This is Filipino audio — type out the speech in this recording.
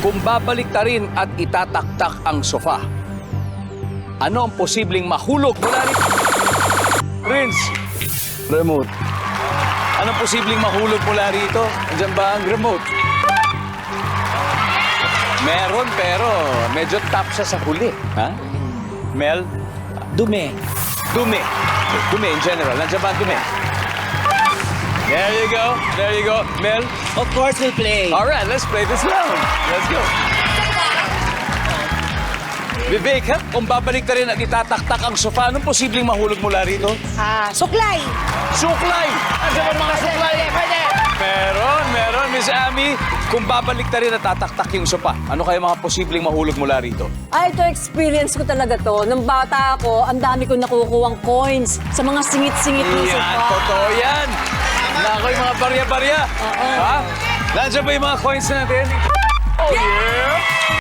Kung babaliktarin at itataktak ang sofa, ano ang posibleng mahulog mula rito? Prince, remote. Anong posibleng mahulog mula rito? Andiyan ba ang remote? Meron, pero medyo top siya sa huli. Ha? Mel? Dumi. Dumi. Dumi in general. Nandiyan ba ang dumi? There you go. There you go. Mel? Of course we'll play. All right, let's play this round. Let's go. Vivek, kung babalik ka rin at itataktak ang sofa, anong posibleng mahulog mula rito? Suklay. Suklay! Andiyan ba mga suklay? Meron. Miss Amy, kung babalik ka rin at tataktak yung sofa, ano kaya mga posibleng mahulog mula rito? Ay, ito experience ko talaga to. Nung bata ako, ang dami ko nakukuhang coins sa mga singit-singit ng sofa. Yan, totoo yan. Nako yung mga barya-barya. Ha? Nandiyan ba yung mga coins natin?